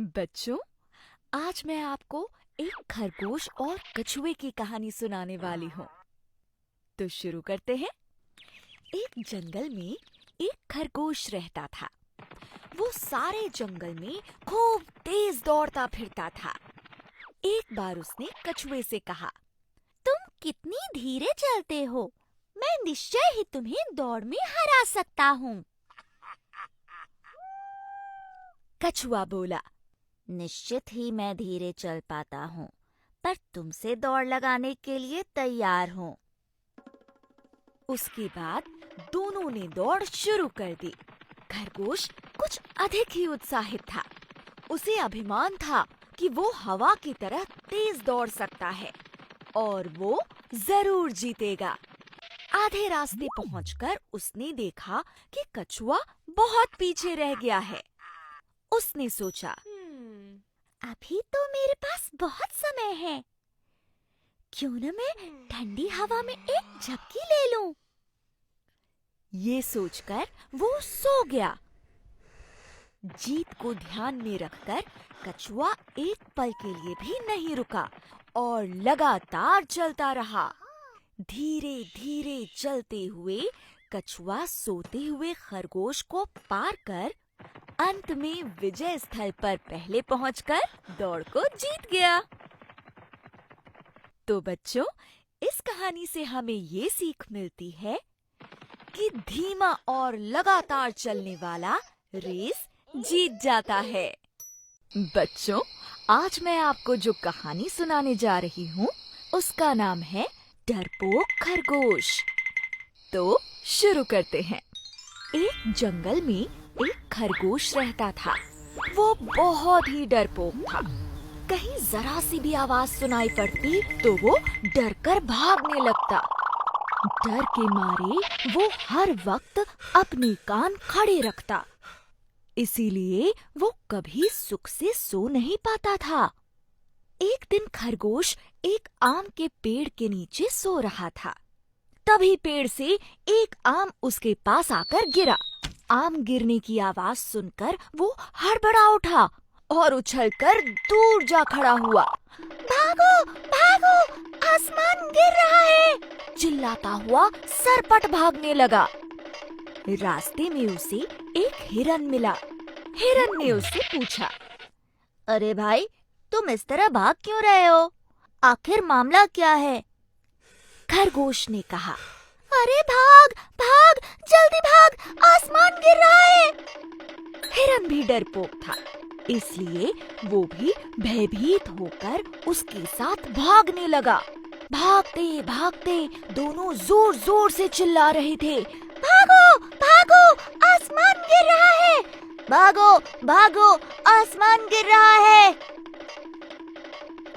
बच्चों, आज मैं आपको एक खरगोश और कछुए की कहानी सुनाने वाली हूँ। तो शुरू करते हैं। एक जंगल में एक खरगोश रहता था। वो सारे जंगल में खूब तेज दौड़ता फिरता था। एक बार उसने कछुए से कहा, तुम कितनी धीरे चलते हो, मैं निश्चय ही तुम्हें दौड़ में हरा सकता हूँ। कछुआ बोला, निश्चित ही मैं धीरे चल पाता हूँ, पर तुमसे दौड़ लगाने के लिए तैयार हूँ। उसके बाद दोनों ने दौड़ शुरू कर दी। खरगोश कुछ अधिक ही उत्साहित था। उसे अभिमान था कि वो हवा की तरह तेज दौड़ सकता है और वो जरूर जीतेगा। आधे रास्ते पहुंचकर उसने देखा कि कछुआ बहुत पीछे रह गया है। उसने सोचा, अभी तो मेरे पास बहुत समय है, क्यों न मैं ठंडी हवा में एक झपकी ले लूं। ये सोचकर वो सो गया। जीत को ध्यान में रखकर कछुआ एक पल के लिए भी नहीं रुका और लगातार चलता रहा। धीरे धीरे चलते हुए कछुआ सोते हुए खरगोश को पार कर अंत में विजय स्थल पर पहले पहुंचकर दौड़ को जीत गया। तो बच्चों, इस कहानी से हमें ये सीख मिलती है कि धीमा और लगातार चलने वाला रेस जीत जाता है। बच्चों, आज मैं आपको जो कहानी सुनाने जा रही हूँ उसका नाम है डरपोक खरगोश। तो शुरू करते हैं। एक जंगल में एक खरगोश रहता था। वो बहुत ही डरपोक था। कहीं जरा सी भी आवाज सुनाई पड़ती तो वो डरकर भागने लगता। डर के मारे वो हर वक्त अपने कान खड़े रखता। इसीलिए वो कभी सुख से सो नहीं पाता था। एक दिन खरगोश एक आम के पेड़ के नीचे सो रहा था। तभी पेड़ से एक आम उसके पास आकर गिरा। आम गिरने की आवाज सुनकर वो हड़बड़ा उठा और उछलकर दूर जा खड़ा हुआ। भागो, भागो, आसमान गिर रहा है! चिल्लाता हुआ सरपट भागने लगा। रास्ते में उसे एक हिरन मिला। हिरन ने उससे पूछा, अरे भाई, तुम इस तरह भाग क्यों रहे हो? आखिर मामला क्या है? खरगोश ने कहा, अरे भाग, भाग, जल्दी भाग, आसमान गिर रहा है। हिरन भी डरपोक था, इसलिए वो भी भयभीत होकर उसके साथ भागने लगा। भागते भागते दोनों जोर जोर से चिल्ला रहे थे, भागो, भागो, आसमान गिर रहा है! भागो, भागो, आसमान गिर रहा है!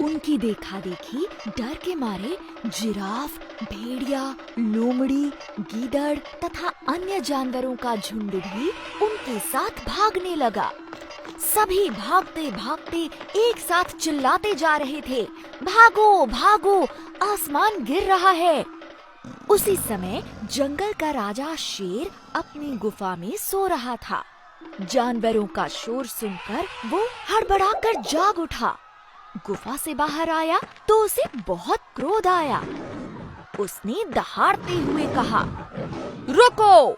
उनकी देखा देखी डर के मारे जिराफ, भेड़िया, लोमड़ी, गीदड़ तथा अन्य जानवरों का झुंड भी उनके साथ भागने लगा। सभी भागते भागते एक साथ चिल्लाते जा रहे थे, भागो, भागो, आसमान गिर रहा है। उसी समय जंगल का राजा शेर अपनी गुफा में सो रहा था। जानवरों का शोर सुनकर वो हड़बड़ाकर जाग उठा। गुफा से बाहर आया तो उसे बहुत क्रोध आया। उसने दहाड़ते हुए कहा, रुको,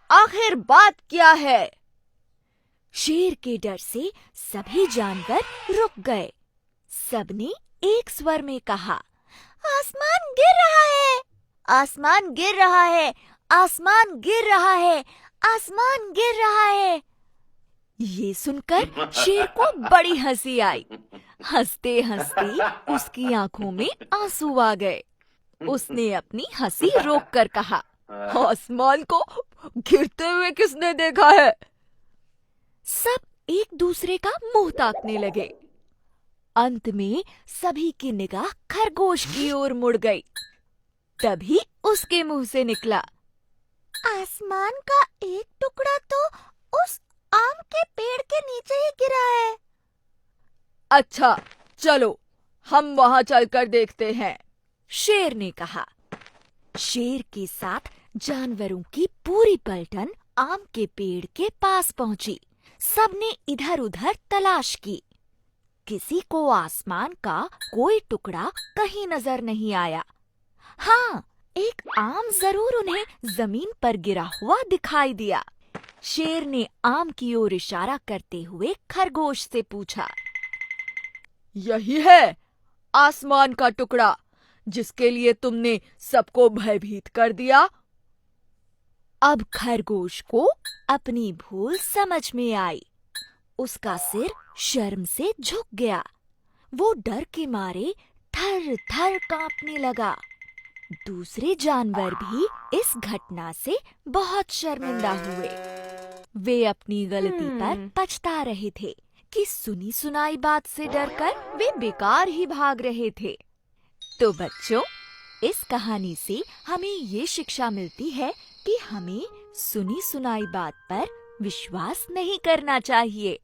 आखिर बात क्या है? शेर के डर से सभी जानवर रुक गए। सबने एक स्वर में कहा, आसमान गिर रहा है! आसमान गिर रहा है! आसमान गिर रहा है! आसमान गिर रहा है! ये सुनकर शेर को बड़ी हंसी आई। हंसते हंसते उसकी आंखों में आंसू आ गए। उसने अपनी हंसी रोक कर कहा, आसमान को गिरते हुए किसने देखा है? सब एक दूसरे का मुंह ताकने लगे। अंत में सभी की निगाह खरगोश की ओर मुड़ गई। तभी उसके मुंह से निकला, आसमान का एक टुकड़ा तो उस आम के पेड़ के नीचे ही गिरा है। अच्छा, चलो हम वहां चलकर देखते हैं, शेर ने कहा। शेर के साथ जानवरों की पूरी पलटन आम के पेड़ के पास पहुंची। सबने इधर उधर तलाश की, किसी को आसमान का कोई टुकड़ा कहीं नजर नहीं आया। हाँ, एक आम जरूर उन्हें जमीन पर गिरा हुआ दिखाई दिया। शेर ने आम की ओर इशारा करते हुए खरगोश से पूछा, यही है आसमान का टुकड़ा जिसके लिए तुमने सबको भयभीत कर दिया? अब खरगोश को अपनी भूल समझ में आई। उसका सिर शर्म से झुक गया। वो डर के मारे थर थर कांपने लगा। दूसरे जानवर भी इस घटना से बहुत शर्मिंदा हुए। वे अपनी गलती पर पछता रहे थे कि सुनी सुनाई बात से डरकर वे बेकार ही भाग रहे थे। तो बच्चों, इस कहानी से हमें ये शिक्षा मिलती है कि हमें सुनी सुनाई बात पर विश्वास नहीं करना चाहिए।